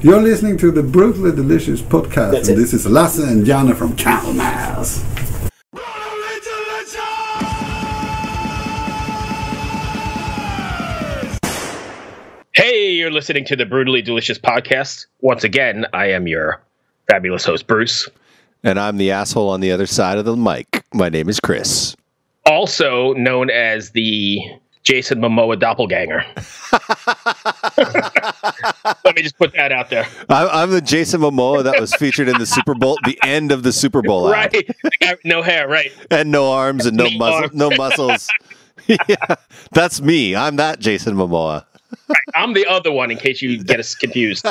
You're listening to the Brutally Delicious podcast, and this is Lasse and Jana from CandleMass. Hey, you're listening to the Brutally Delicious podcast. Once again, I am your fabulous host, Bruce. And I'm the asshole on the other side of the mic. My name is Chris. Also known as the Jason Momoa doppelganger. Let me just put that out there. I'm the Jason Momoa that was featured in the Super Bowl, the end of the Super Bowl ad. Right. No hair, right. And no arms and no muscles. Yeah, that's me. I'm that Jason Momoa. Right. I'm the other one in case you get us confused.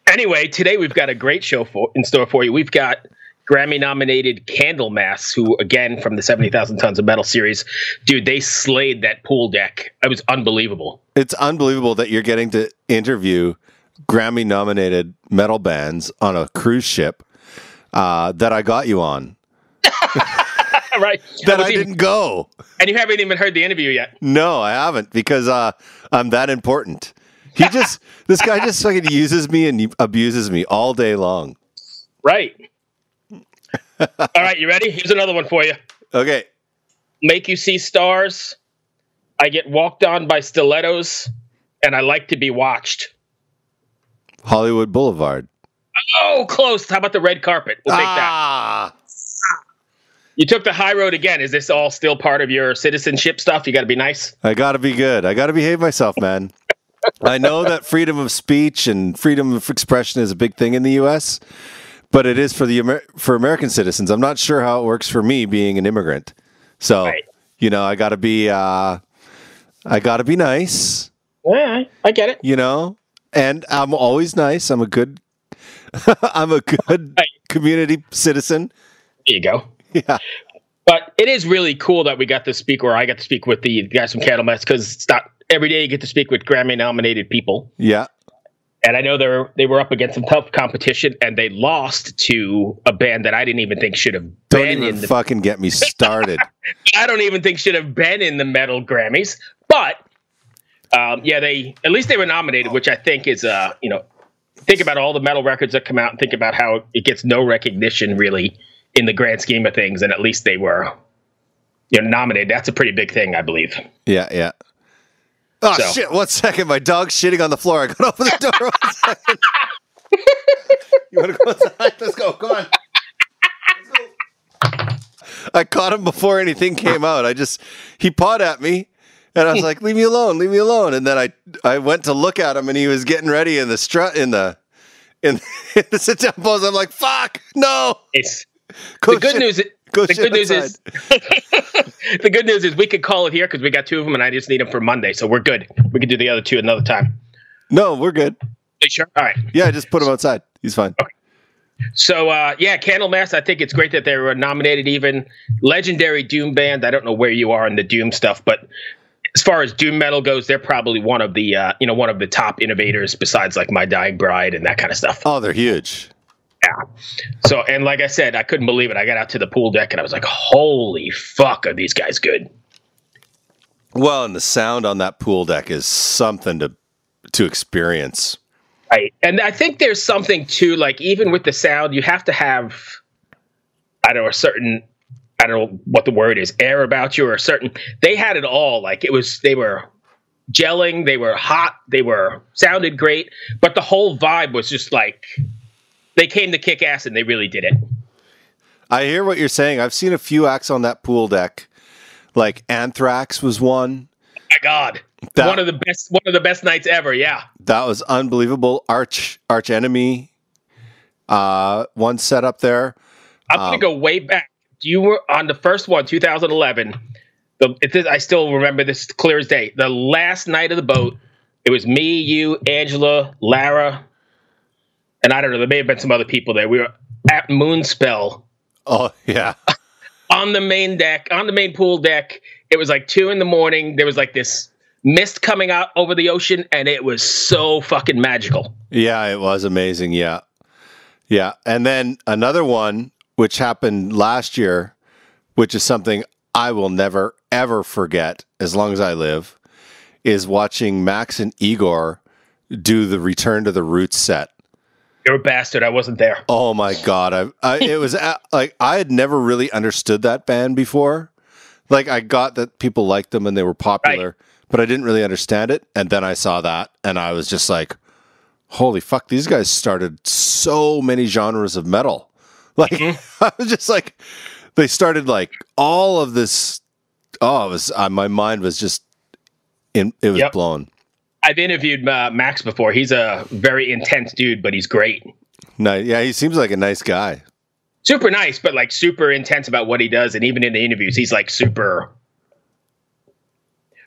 Anyway, today we've got a great show in store for you. We've got Grammy-nominated CandleMass, who, again, from the 70,000 Tons of Metal series, dude, they slayed that pool deck. It was unbelievable. It's unbelievable that you're getting to interview Grammy-nominated metal bands on a cruise ship that I got you on. Right. That I didn't go. And you haven't even heard the interview yet. No, I haven't, because I'm that important. This guy just fucking uses me and abuses me all day long. Right. All right, you ready? Here's another one for you. Okay. Make you see stars. I get walked on by stilettos, and I like to be watched. Hollywood Boulevard. Oh, close. How about the red carpet? We'll take that. You took the high road again. Is this all still part of your citizenship stuff? You got to be nice? I got to be good. I got to behave myself, man. I know that freedom of speech and freedom of expression is a big thing in the U.S., but it is for American citizens. I'm not sure how it works for me being an immigrant. So, right. You know, I got to be nice. Yeah, I get it. You know, and I'm always nice. I'm a good community citizen. There you go. Yeah. But it is really cool that we got to speak, or I got to speak with the guys from CandleMass, because it's not every day you get to speak with Grammy-nominated people. Yeah. And I know they were up against some tough competition, and they lost to a band that I didn't even think should have been in the... fucking get me started. I don't even think should have been in the Metal Grammys. But, yeah, at least they were nominated, which I think is, think about all the metal records that come out and think about how it gets no recognition, really, in the grand scheme of things. And at least they were nominated. That's a pretty big thing, I believe. Yeah, yeah. Oh, shit. 1 second. My dog's shitting on the floor. I gotta open the door. 1 second. You want to go inside? Let's go. Come on. Let's go. I caught him before anything came out. He pawed at me, and I was like, leave me alone, leave me alone. And then I went to look at him, and he was getting ready in the sit-down pose. I'm like, fuck, no. The good news is we could call it here because we got two of them, and I just need them for Monday, so we're good. We can do the other two another time. No, we're good. You sure? All right. Yeah, just put him outside. He's fine. Okay. So, CandleMass, I think it's great that they were nominated. Even legendary Doom band. I don't know where you are in the Doom stuff, but as far as Doom metal goes, they're probably one of the top innovators besides like My Dying Bride and that kind of stuff. Oh, they're huge. Yeah. So, and like I said, I couldn't believe it. I got out to the pool deck and I was like, holy fuck, are these guys good? Well, and the sound on that pool deck is something to experience. Right. And I think there's something too, like even with the sound, you have to have, I don't know what the word is, air about you, or they had it all. Like they were gelling, they were hot, sounded great, but the whole vibe was just like, they came to kick ass, and they really did it. I hear what you're saying. I've seen a few acts on that pool deck. Like Anthrax was one. Oh my God, one of the best nights ever. Yeah, that was unbelievable. Arch Enemy, one set up there. I'm gonna go way back. You were on the first one, 2011. I still remember this clear as day. The last night of the boat, it was me, you, Angela, Lara. And I don't know, there may have been some other people there. We were at Moonspell. Oh, yeah. On the main pool deck. It was like 2 a.m. There was like this mist coming out over the ocean, and it was so fucking magical. Yeah, it was amazing. Yeah. Yeah. And then another one, which happened last year, which is something I will never, ever forget as long as I live, is watching Max and Igor do the Return to the Roots set. You're a bastard. I wasn't there. Oh my God. It was like, I had never really understood that band before. Like, I got that people liked them and they were popular, but I didn't really understand it. And then I saw that and I was just like, holy fuck, these guys started so many genres of metal. Like, I was just like, they started like all of this. Oh, it was, my mind was just, it was blown. I've interviewed Max before. He's a very intense dude, but he's great. No, yeah, he seems like a nice guy. Super nice, but like super intense about what he does. And even in the interviews, he's like super.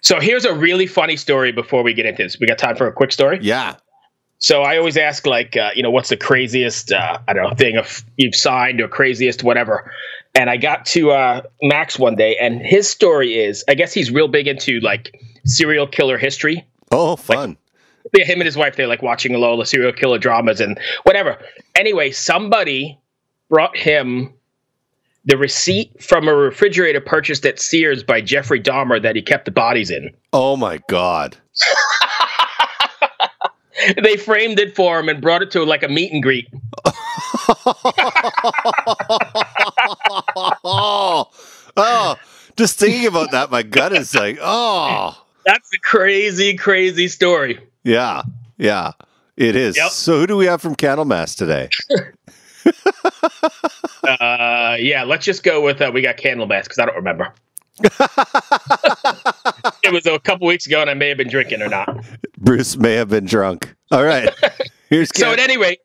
So here's a really funny story before we get into this. We got time for a quick story? Yeah. So I always ask, like, what's the craziest, I don't know, thing you've signed or craziest whatever. And I got to Max one day, and his story is, I guess he's real big into like serial killer history. Oh, fun. Like, him and his wife, they're like watching a lot of serial killer dramas and whatever. Anyway, somebody brought him the receipt from a refrigerator purchased at Sears by Jeffrey Dahmer that he kept the bodies in. Oh my God. They framed it for him and brought it to like a meet and greet. Oh, just thinking about that, my gut is like, oh. That's a crazy, crazy story. Yeah, it is. Yep. So who do we have from CandleMass today? Let's just go with we got CandleMass because I don't remember. It was a couple weeks ago, and I may have been drinking or not. Bruce may have been drunk. All right. So at any rate,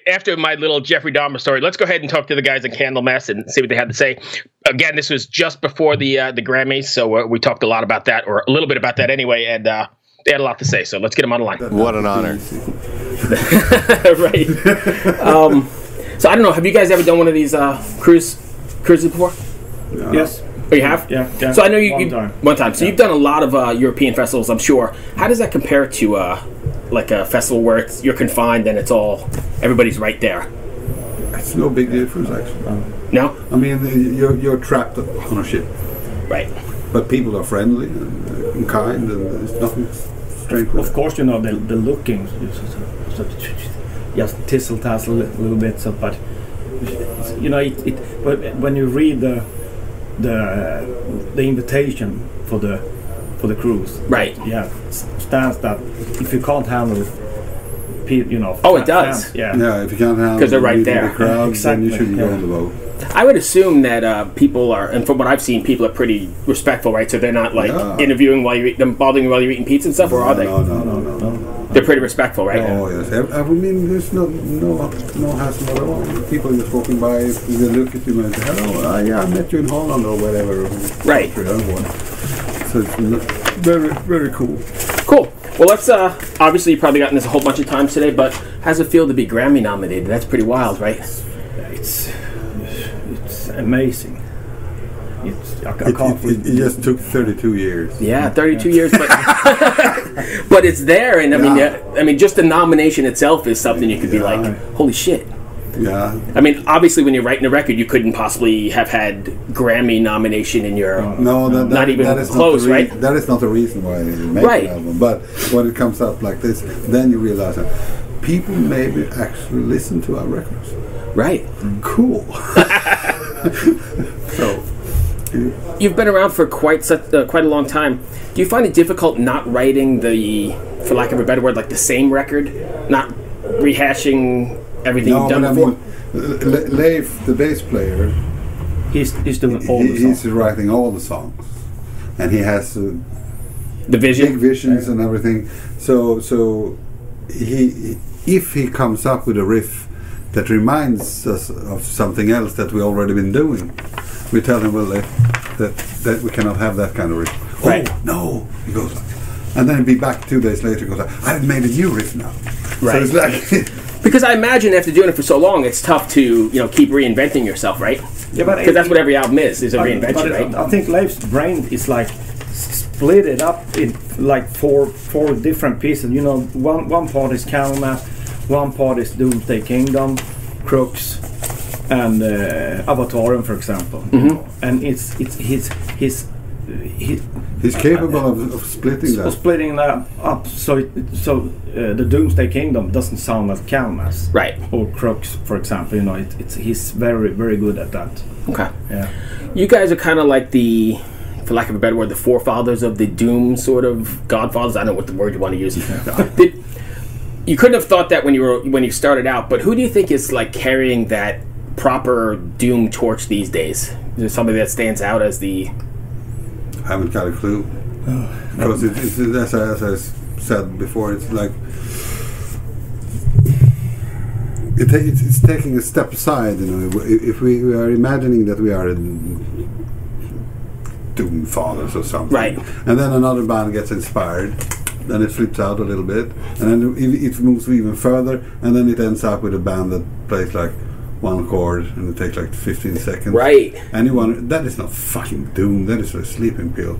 after my little Jeffrey Dahmer story, let's go ahead and talk to the guys at CandleMass and see what they had to say. Again, this was just before the Grammys, so we talked a lot about that, or a little bit about that anyway, and they had a lot to say. So let's get them on the line. What an honor! Right. So I don't know. Have you guys ever done one of these cruises before? Yes. Oh, you have? Yeah. So I know you one time. So yeah. You've done a lot of European festivals, I'm sure. How does that compare to like a festival where you're confined and it's all everybody's right there? It's no big difference, actually. No. I mean, you're trapped on a ship, right? But people are friendly and kind, and there's nothing strange. Of course, the looking, just tizzle tassel a little bit. So, but but when you read the invitation for the cruise, right? Yeah, stands that if you can't handle it. Oh, it does. Yeah, if you can't handle because they're right there. The crowd, exactly. Then you shouldn't go on the boat. I would assume that people are, and from what I've seen, people are pretty respectful, right? So they're not like interviewing while you're bothering you while you're eating pizza and stuff, or are they? No. They're pretty respectful, right? Oh yes. I mean, there's no hassle at all. People just walking by, they look at you and say, "Hello, I met you in Holland or whatever." Right. So it's very, very cool. Cool. Well, let's obviously you've probably gotten this a whole bunch of times today, but how's it feel to be Grammy nominated? That's pretty wild, right? It's amazing. It just took 32 years. Yeah, 32 years, but but it's there, and I mean, just the nomination itself is something you could be like, holy shit. Yeah. I mean, obviously, when you're writing a record, you couldn't possibly have had Grammy nomination in your not even close, right? That is not the reason why you make an album. But when it comes out like this, then you realize that people maybe actually listen to our records. Right. Cool. So. You've been around for quite a long time. Do you find it difficult not writing for lack of a better word, like the same record, not rehashing everything you've done before? Leif, the bass player, he's doing all the songs. He's writing all the songs, and he has the vision, big visions and everything. So if he comes up with a riff that reminds us of something else that we already been doing, we tell him, well, that we cannot have that kind of riff. Right. Oh, no, he goes, and then he'll be back 2 days later. Goes, I've made a new riff now. Right. So it's like because I imagine after doing it for so long, it's tough to keep reinventing yourself, right? Yeah, because that's what every album is a reinvention, right? I think Leif's brain is like split it up in like four different pieces. One part is CandleMass, one part is Doomsday Kingdom, Crooks, and Avatarium, for example. Mm-hmm. And it's his he's capable of splitting that. Splitting that up, so the Doomsday Kingdom doesn't sound like CandleMass, right? Or Crooks, for example. You know, he's very, very good at that. Okay. Yeah. You guys are kind of like the, for lack of a better word, the forefathers of the Doom sort of godfathers. I don't know what the word you want to use. You couldn't have thought that when you started out, but who do you think is like carrying that proper Doom torch these days? Is there somebody that stands out as the? I haven't got a clue. Because it's as I said before, it's like it's taking a step aside. You know, if we are imagining that we are Doom fathers or something, right? And then another band gets inspired. Then it flips out a little bit, and then it moves even further, and then it ends up with a band that plays like one chord, and it takes like 15 seconds. Right. That is not fucking Doom. That is a sleeping pill.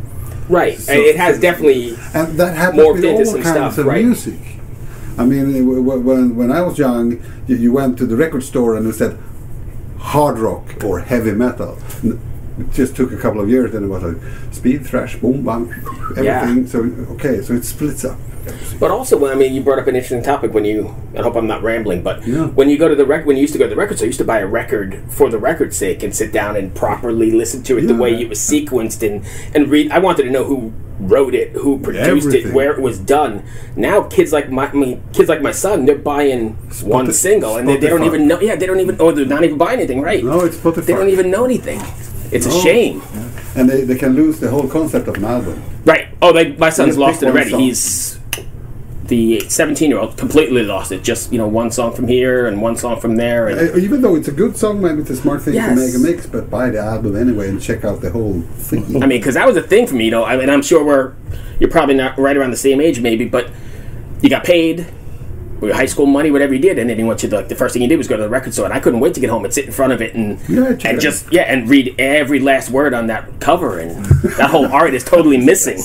Right. So, and it has definitely. And that happens with all kinds of right. music. I mean, when I was young, you went to the record store and it said hard rock or heavy metal. It just took a couple of years, then it was like speed, thrash, boom, bang, everything. Yeah. So it splits up. But also, I mean, you brought up an interesting topic when you. I hope I'm not rambling, but yeah. when you go to the when you used to go to the record store, you used to buy a record for the record's sake and sit down and properly listen to it the way it was sequenced and read. I wanted to know who wrote it, who produced it, where it was done. Now, kids like my son, they're buying one single and they don't even know. Yeah, they don't even. Or they're not even buying anything, right? No, it's Spotify. They don't even know anything. It's a shame. Yeah. And they can lose the whole concept of an album. Right. Oh, my son's lost it already. He's the 17-year-old completely lost it. Just one song from here and one song from there. And even though it's a good song, maybe it's a smart thing to make a mix, but buy the album anyway and check out the whole thing. I mean, because that was a thing for me, and I'm sure you're probably not right around the same age, maybe, but you got paid. With high school money, whatever you did, and then you went to the first thing you did was go to the record store, and I couldn't wait to get home and sit in front of it and read every last word on that cover, and that whole art is totally missing.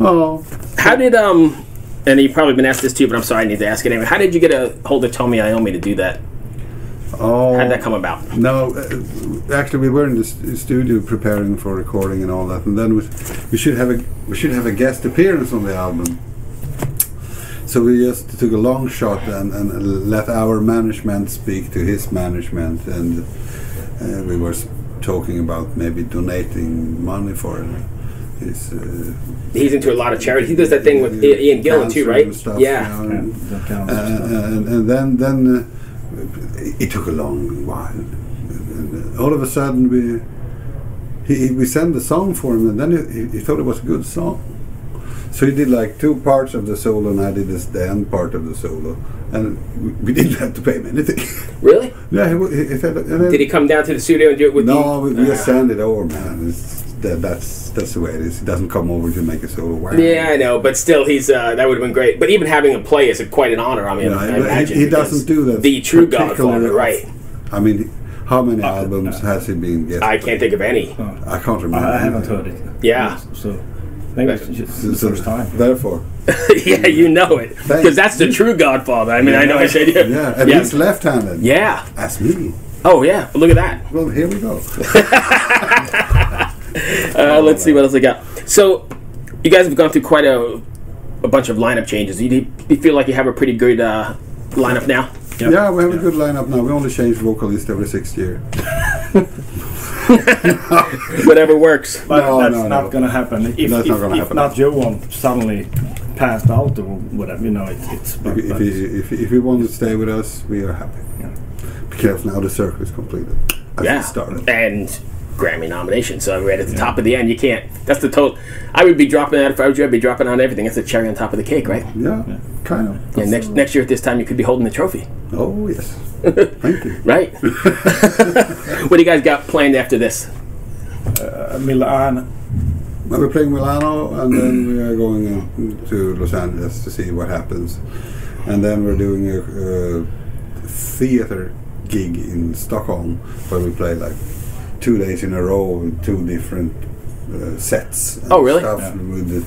Oh, how did and you've probably been asked this too, but I'm sorry, I need to ask it anyway. How did you get a hold of Tommy Iommi to do that? Oh, how did that come about? No, actually, we were in the studio preparing for recording and all that, and then we should have a guest appearance on the album. So we just took a long shot and let our management speak to his management, and we were talking about maybe donating money for it. He's into a lot of charity. He does that thing with Ian Gillan too, right? Stuff, yeah. And then it took a long while. And all of a sudden we sent the song for him, and then he thought it was a good song. So he did like 2 parts of the solo, and I did the end part of the solo, and we didn't have to pay him anything. Really? Yeah. He said, did he come down to the studio and do it with you? No, we just send it over, man. That's the way it is. He doesn't come over to make a solo. Wow. Yeah, I know, but still, he's that would have been great. But even having him play is quite an honor. I mean, I imagine he doesn't do that. The true Godfather, right? I mean, how many albums has he been getting? I can't think of any. I can't remember. I haven't heard it. Yeah. So maybe it's just the first time. Therefore. Yeah, you know it. Because that's the true Godfather. I mean, I know I said yeah. Yeah, and he's left-handed. Yeah. That's me. Oh, yeah. Look at that. Well, here we go. Let's see what else I got. So, you guys have gone through quite a bunch of lineup changes. Do you feel like you have a pretty good lineup now? Yep. Yeah, we have a good lineup now. We only change vocalist every 6th year. Whatever works. But that's not going to happen. If not Johan suddenly passed out or whatever, it's. If you want to stay with us, we are happy. Yeah. Because now the circle is completed. Yeah. Started. And Grammy nomination, so we're at the top of the end. You can't. That's the total. I would be dropping that if I was you. I'd be dropping on everything. That's the cherry on top of the cake, right? Yeah. Kind of. Yeah. Next year at this time, you could be holding the trophy. Oh yes. Thank you. Right. What do you guys got planned after this? Milano. Well, we're playing Milano, and then we are going to Los Angeles to see what happens, and then we're doing a theater gig in Stockholm where we play like 2 days in a row with 2 different sets. Oh, really? Stuff Yeah. with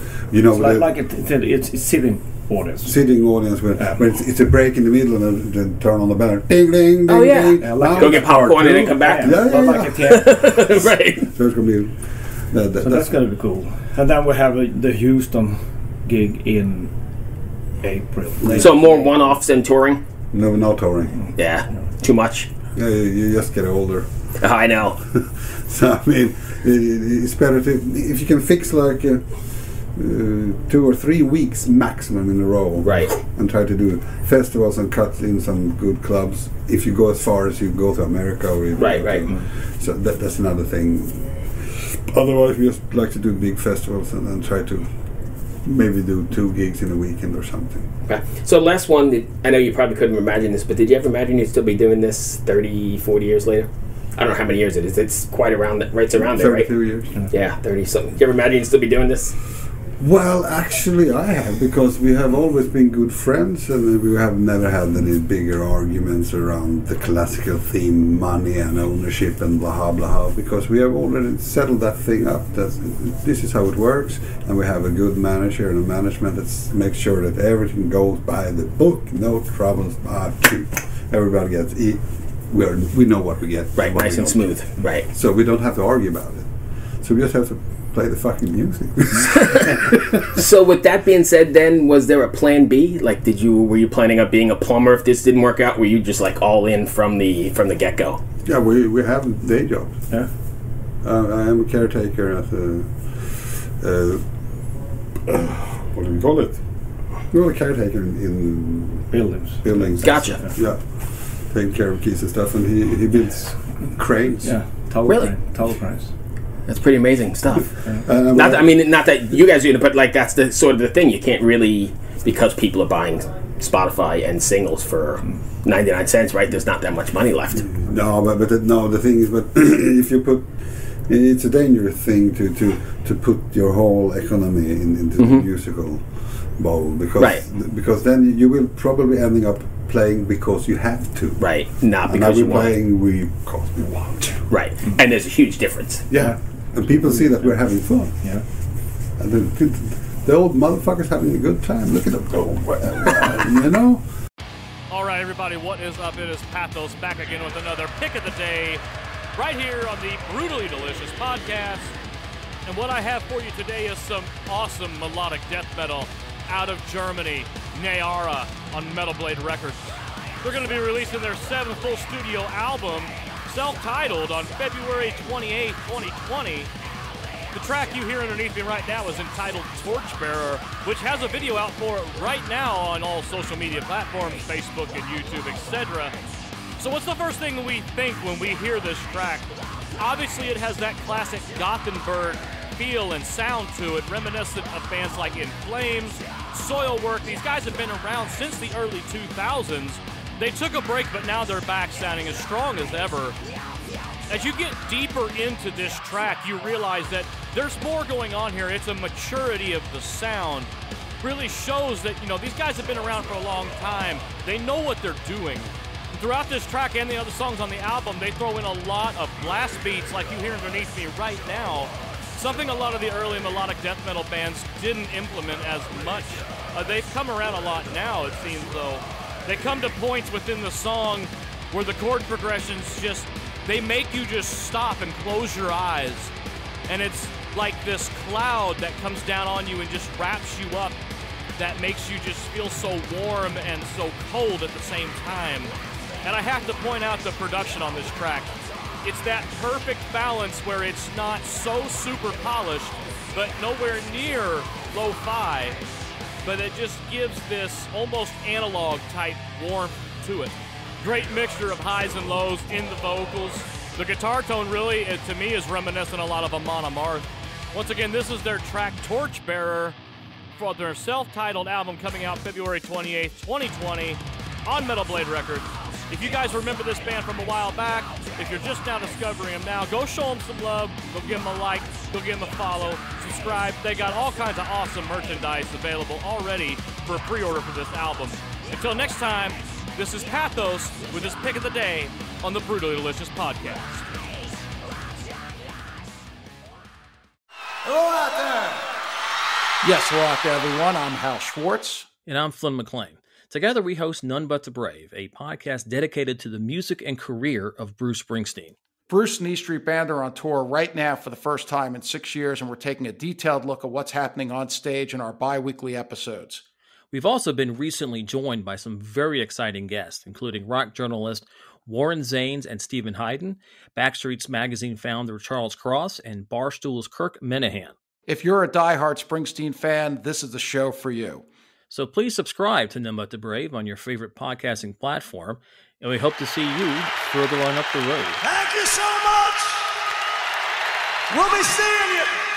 It's sitting audience. Sitting audience where it's a break in the middle and then turn on the bell. Ding, ding, ding, oh, yeah. ding. Like go get popcorn and then come back. Yeah. Right. So it's going to be That's going to be cool. And then we have the Houston gig in April. So more one-offs than touring? No touring. Yeah, too much. Yeah, you just get older. I know. So I mean, it's better to if you can fix like 2 or 3 weeks maximum in a row, right? And try to do festivals and cut in some good clubs. If you go as far as you go to America, or right. So that's another thing. Otherwise, we just like to do big festivals and then try to maybe do 2 gigs in a weekend or something. Okay. So last one, I know you probably couldn't imagine this, but did you ever imagine you'd still be doing this 30, 40 years later? I don't know how many years it is. It's quite around, right around there, right? 32 years. Yeah, 30 something. Did you ever imagine you'd still be doing this? Well, actually I have, because we have always been good friends and we have never had any bigger arguments around the classical theme, money and ownership and blah blah, because we have already settled that thing up. This is how it works, and we have a good manager and a management that makes sure that everything goes by the book, no troubles. Everybody gets we know what we get. Right, nice and smooth. Right. So we don't have to argue about it. So we just have to play the fucking music. So with that being said, then was there a plan B? Like, were you planning on being a plumber if this didn't work out? Were you just like all in from the get go? Yeah, we have day jobs. Yeah, I am a caretaker at what do we call it? We're a caretaker in buildings. Gotcha. Yeah, taking care of keys and stuff, and he builds cranes. Yeah, tower cranes. That's pretty amazing stuff. Not that you guys are going to put, like, that's the sort of the thing. You can't really, because people are buying Spotify and singles for 99 cents, right? There's not that much money left. No, but the thing is, but if you put, it's a dangerous thing to put your whole economy into the musical bowl, because then you will probably ending up playing because you have to. Right, not because you want. And now we're playing because we want to. Right, and there's a huge difference. Yeah. And people see that we're having fun. Yeah. And the old motherfuckers having a good time. Look at them go, you know? All right, everybody, what is up? It is Pathos back again with another pick of the day right here on the Brutally Delicious podcast. And what I have for you today is some awesome melodic death metal out of Germany, Neaera, on Metal Blade Records. They're going to be releasing their 7th full studio album, self-titled, on February 28th, 2020. The track you hear underneath me right now is entitled Torchbearer, which has a video out for it right now on all social media platforms, Facebook and YouTube, etc. So what's the first thing we think when we hear this track? Obviously it has that classic Gothenburg feel and sound to it, reminiscent of bands like In Flames, Soilwork. These guys have been around since the early 2000s. They took a break, but now they're back sounding as strong as ever. As you get deeper into this track, you realize that there's more going on here. It's a maturity of the sound. Really shows that, these guys have been around for a long time. They know what they're doing. And throughout this track and the other songs on the album, they throw in a lot of blast beats like you hear underneath me right now. Something a lot of the early melodic death metal bands didn't implement as much. They've come around a lot now, it seems, though. They come to points within the song where the chord progressions they make you just stop and close your eyes. And it's like this cloud that comes down on you and just wraps you up, that makes you just feel so warm and so cold at the same time. And I have to point out the production on this track. It's that perfect balance where it's not so super polished, but nowhere near lo-fi. But it just gives this almost analog type warmth to it. Great mixture of highs and lows in the vocals. The guitar tone really, to me, is reminiscent a lot of Amon Amarth. Once again, this is their track Torchbearer for their self-titled album coming out February 28th, 2020 on Metal Blade Records. If you guys remember this band from a while back, if you're just now discovering them now, go show them some love, go give them a like, go give them a follow, subscribe. They got all kinds of awesome merchandise available already for a pre-order for this album. Until next time, this is Pathos with his pick of the day on the Brutally Delicious podcast. Hello out there! Yes, hello out there, everyone. I'm Hal Schwartz. And I'm Flynn McLean. Together we host None But the Brave, a podcast dedicated to the music and career of Bruce Springsteen. Bruce and E Street Band are on tour right now for the first time in 6 years, and we're taking a detailed look at what's happening on stage in our bi-weekly episodes. We've also been recently joined by some very exciting guests, including rock journalist Warren Zanes and Stephen Hayden, Backstreet's Magazine founder Charles Cross, and Barstool's Kirk Minahan. If you're a diehard Springsteen fan, this is the show for you. So please subscribe to None But the Brave on your favorite podcasting platform, and we hope to see you further on up the road. Thank you so much. We'll be seeing you.